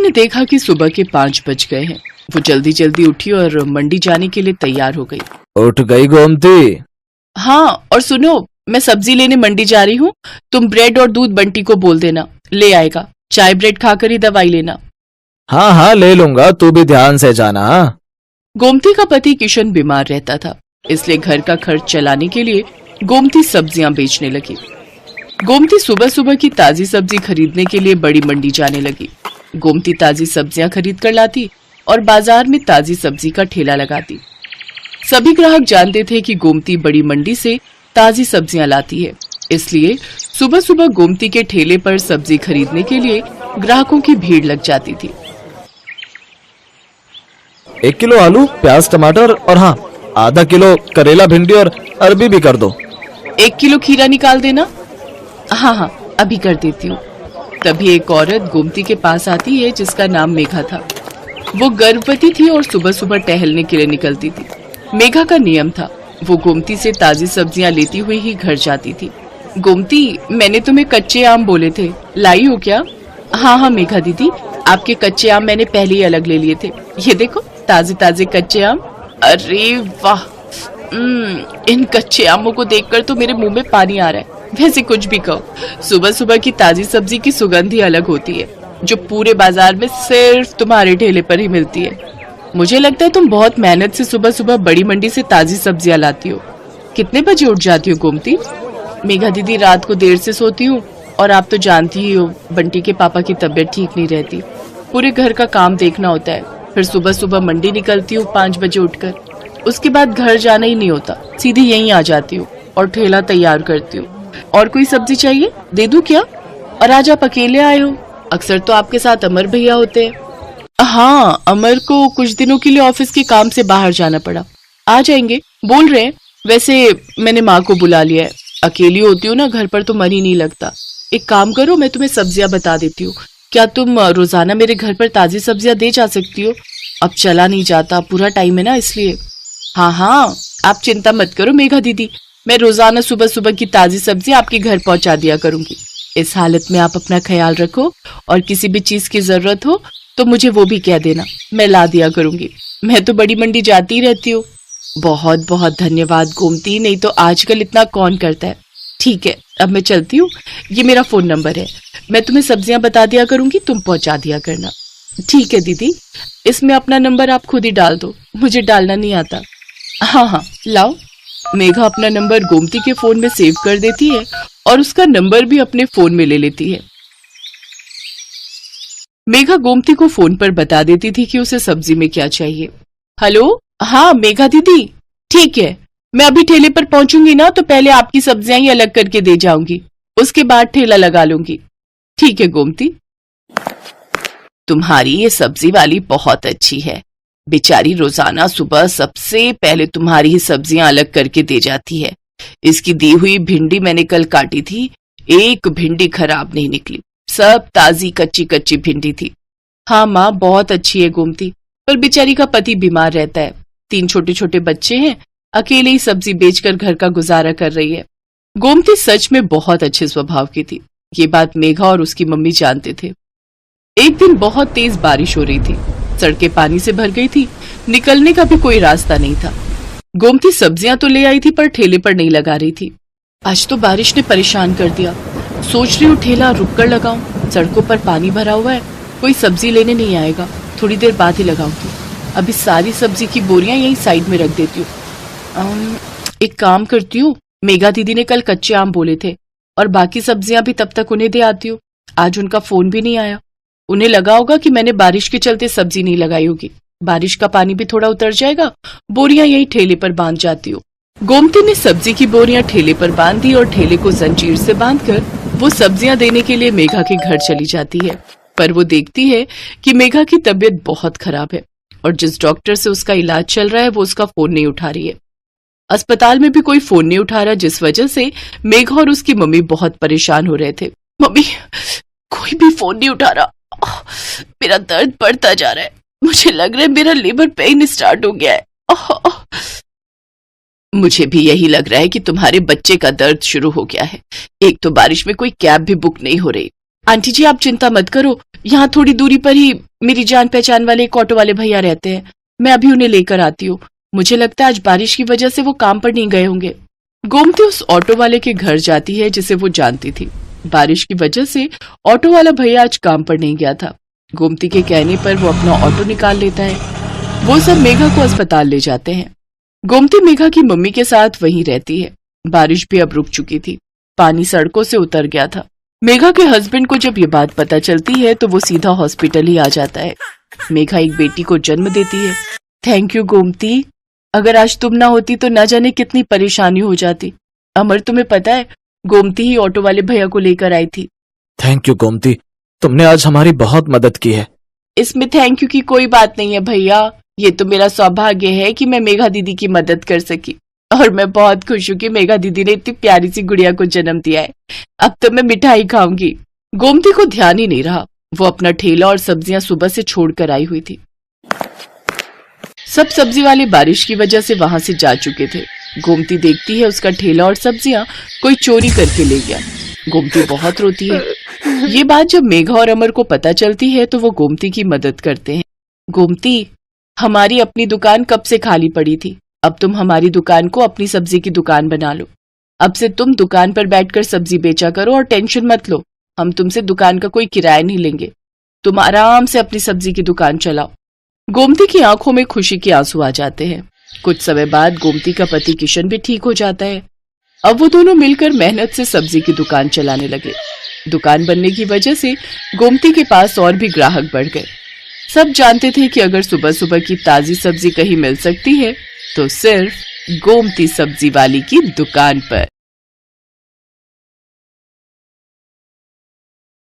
ने देखा कि सुबह के 5 बज गए हैं। वो जल्दी जल्दी उठी और मंडी जाने के लिए तैयार हो गई। उठ गई गोमती? हाँ, और सुनो, मैं सब्जी लेने मंडी जा रही हूँ। तुम ब्रेड और दूध बंटी को बोल देना, ले आएगा। चाय ब्रेड खाकर ही दवाई लेना। हाँ हाँ ले लूंगा, तू भी ध्यान से जाना। गोमती का पति किशन बीमार रहता था, इसलिए घर का खर्च चलाने के लिए गोमती सब्जियां बेचने लगी। गोमती सुबह सुबह की ताजी सब्जी खरीदने के लिए बड़ी मंडी जाने लगी। गोमती ताजी सब्जियां खरीद कर लाती और बाजार में ताजी सब्जी का ठेला लगाती। सभी ग्राहक जानते थे कि गोमती बड़ी मंडी से ताजी सब्जियां लाती है, इसलिए सुबह सुबह गोमती के ठेले पर सब्जी खरीदने के लिए ग्राहकों की भीड़ लग जाती थी। 1 किलो आलू, प्याज, टमाटर और हाँ आधा किलो करेला, भिंडी और अरबी भी कर दो। 1 किलो खीरा निकाल देना। हाँ हाँ अभी कर देती हूँ। तभी एक औरत गोमती के पास आती है जिसका नाम मेघा था। वो गर्भवती थी और सुबह सुबह टहलने के लिए निकलती थी। मेघा का नियम था, वो गोमती से ताजी सब्जियां लेती हुई ही घर जाती थी। गोमती, मैंने तुम्हें कच्चे आम बोले थे, लाई हो क्या? हाँ हाँ मेघा दीदी, आपके कच्चे आम मैंने पहले ही अलग ले लिए थे। ये देखो ताजे ताजे कच्चे आम। अरे वाह, इन कच्चे आमों को देखकर तो मेरे मुंह में पानी आ रहा है। वैसे कुछ भी कहो, सुबह सुबह की ताजी सब्जी की सुगंध ही अलग होती है, जो पूरे बाजार में सिर्फ तुम्हारे ठेले पर ही मिलती है। मुझे लगता है तुम बहुत मेहनत से सुबह सुबह बड़ी मंडी से ताजी सब्जियां लाती हो। कितने बजे उठ जाती हो गोमती? मेघा दीदी, रात को देर से सोती हूँ और आप तो जानती ही हो बंटी के पापा की तबीयत ठीक नहीं रहती। पूरे घर का काम देखना होता है, फिर सुबह सुबह मंडी निकलती हूँ 5 बजे उठकर। उसके बाद घर जाना ही नहीं होता, सीधी यहीं आ जाती हूँ और ठेला तैयार करती हूँ। और कोई सब्जी चाहिए, दे दूं क्या? और आज आप अकेले आए हो? अक्सर तो आपके साथ अमर भैया होते हैं। हाँ, अमर को कुछ दिनों के लिए ऑफिस के काम से बाहर जाना पड़ा, आ जाएंगे बोल रहे हैं। वैसे मैंने माँ को बुला लिया है, अकेली होती हूँ ना घर पर तो मन ही नहीं लगता। एक काम करो, मैं तुम्हें सब्जियां बता देती हूँ, क्या तुम रोजाना मेरे घर पर ताजी सब्जियां दे जा सकती हो? अब चला नहीं जाता, पूरा टाइम है ना इसलिए। हाँ हाँ आप चिंता मत करो मेघा दीदी, मैं रोजाना सुबह सुबह की ताजी सब्जी आपके घर पहुंचा दिया करूंगी। इस हालत में आप अपना ख्याल रखो और किसी भी चीज की जरूरत हो तो मुझे वो भी कह देना, मैं ला दिया करूंगी। मैं तो बड़ी मंडी जाती ही रहती हूँ। बहुत बहुत धन्यवाद गोमती, नहीं तो आजकल इतना कौन करता है। ठीक है, अब मैं चलती हूँ, ये मेरा फोन नंबर है, मैं तुम्हें सब्जियां बता दिया करूंगी, तुम पहुंचा दिया करना। ठीक है दीदी, इसमें अपना नंबर आप खुद ही डाल दो, मुझे डालना नहीं आता। हाँ हाँ लाओ। मेघा अपना नंबर गोमती के फोन में सेव कर देती है और उसका नंबर भी अपने फोन में ले लेती है। मेघा गोमती को फोन पर बता देती थी कि उसे सब्जी में क्या चाहिए। हेलो, हाँ मेघा दीदी, ठीक है, मैं अभी ठेले पर पहुंचूंगी ना तो पहले आपकी सब्जियां ही अलग करके दे जाऊंगी, उसके बाद ठेला लगा लूंगी। ठीक है गोमती। तुम्हारी ये सब्जी वाली बहुत अच्छी है, बेचारी रोजाना सुबह सबसे पहले तुम्हारी ही सब्जियां अलग करके दे जाती है। इसकी दी हुई भिंडी मैंने कल काटी थी, एक भिंडी खराब नहीं निकली, सब ताजी कच्ची कच्ची भिंडी थी। हाँ माँ बहुत अच्छी है गोमती, पर बेचारी का पति बीमार रहता है, 3 छोटे छोटे बच्चे हैं, अकेले ही सब्जी बेचकर घर का गुजारा कर रही है। गोमती सच में बहुत अच्छे स्वभाव की थी, ये बात मेघा और उसकी मम्मी जानते थे। एक दिन बहुत तेज बारिश हो रही थी, सड़कें पानी से भर गई थी, निकलने का भी कोई रास्ता नहीं था। गोमती सब्जियां तो ले आई थी पर ठेले पर नहीं लगा रही थी। आज तो बारिश ने परेशान कर दिया, सोच रही हूँ ठेला रुक कर लगाऊं, सड़कों पर पानी भरा हुआ है, कोई सब्जी लेने नहीं आएगा, थोड़ी देर बाद ही लगाऊंगी। अभी सारी सब्जी की बोरियां यहीं साइड में रख देती हूँ। एक काम करती हूँ, मेघा दीदी ने कल कच्चे आम बोले थे और बाकी सब्जियां भी तब तक उन्हें दे आती हूँ। आज उनका फोन भी नहीं आया, उन्हें लगा होगा कि मैंने बारिश के चलते सब्जी नहीं लगाई होगी। बारिश का पानी भी थोड़ा उतर जाएगा, बोरियां यहीं ठेले पर बांध जाती हूँ। गोमती ने सब्जी की बोरियां ठेले पर बांध दी और ठेले को जंजीर से बांधकर वो सब्जियां देने के लिए मेघा के घर चली जाती है। पर वो देखती है कि मेघा की तबीयत बहुत खराब है और जिस डॉक्टर से उसका इलाज चल रहा है वो उसका फोन नहीं उठा रही है। अस्पताल में भी कोई फोन नहीं उठा रहा, जिस वजह से मेघा और उसकी मम्मी बहुत परेशान हो रहे थे। मम्मी, कोई भी फोन नहीं उठा रहा, मेरा दर्द बढ़ता जा रहा है, मुझे लग रहा है मेरा लेबर पेन स्टार्ट हो गया है। मुझे भी यही लग रहा है कि तुम्हारे बच्चे का दर्द शुरू हो गया है। एक तो बारिश में कोई कैब भी बुक नहीं हो रही। आंटी जी आप चिंता मत करो, यहाँ थोड़ी दूरी पर ही मेरी जान पहचान वाले एक ऑटो वाले भैया रहते हैं, मैं अभी उन्हें लेकर आती हूँ। मुझे लगता है आज बारिश की वजह से वो काम पर नहीं गए होंगे। गोमती उस ऑटो वाले के घर जाती है जिसे वो जानती थी। बारिश की वजह से ऑटो वाला भैया आज काम पर नहीं गया था। गोमती के कहने पर वो अपना ऑटो निकाल लेता है। वो सब मेघा को अस्पताल ले जाते हैं। गोमती मेघा की मम्मी के साथ वहीं रहती है। बारिश भी अब रुक चुकी थी, पानी सड़कों से उतर गया था। मेघा के हस्बैंड को जब ये बात पता चलती है तो वो सीधा हॉस्पिटल ही आ जाता है। मेघा एक बेटी को जन्म देती है। थैंक यू गोमती, अगर आज तुम ना होती तो न जाने कितनी परेशानी हो जाती। अमर, तुम्हें पता है गोमती ही ऑटो वाले भैया को लेकर आई थी। थैंक यू गोमती, तुमने आज हमारी बहुत मदद की है। इसमें थैंक यू की कोई बात नहीं है भैया, ये तो मेरा सौभाग्य है कि मैं मेघा दीदी की मदद कर सकी। और मैं बहुत खुश हूँ कि मेघा दीदी ने इतनी प्यारी सी गुड़िया को जन्म दिया है। अब तो मैं मिठाई खाऊंगी। गोमती को ध्यान ही नहीं रहा, वो अपना ठेला और सब्जियां सुबह से छोड़कर आई हुई थी। सब सब्जी वाले बारिश की वजह से वहां से जा चुके थे। गोमती देखती है उसका ठेला और सब्जियां कोई चोरी करके ले गया। गोमती बहुत रोती है। ये बात जब मेघा और अमर को पता चलती है तो वो गोमती की मदद करते हैं। गोमती, हमारी अपनी दुकान कब से खाली पड़ी थी, अब तुम हमारी दुकान को अपनी सब्जी की दुकान बना लो। अब से तुम दुकान पर बैठकर सब्जी बेचा करो और टेंशन मत लो, हम तुमसे दुकान का कोई किराया नहीं लेंगे। तुम आराम से अपनी सब्जी की दुकान चलाओ। गोमती की आंखों में खुशी के आंसू आ जाते हैं। कुछ समय बाद गोमती का पति किशन भी ठीक हो जाता है। अब वो दोनों मिलकर मेहनत से सब्जी की दुकान चलाने लगे। दुकान बनने की वजह से गोमती के पास और भी ग्राहक बढ़ गए। सब जानते थे कि अगर सुबह सुबह की ताजी सब्जी कहीं मिल सकती है तो सिर्फ गोमती सब्जी वाली की दुकान पर।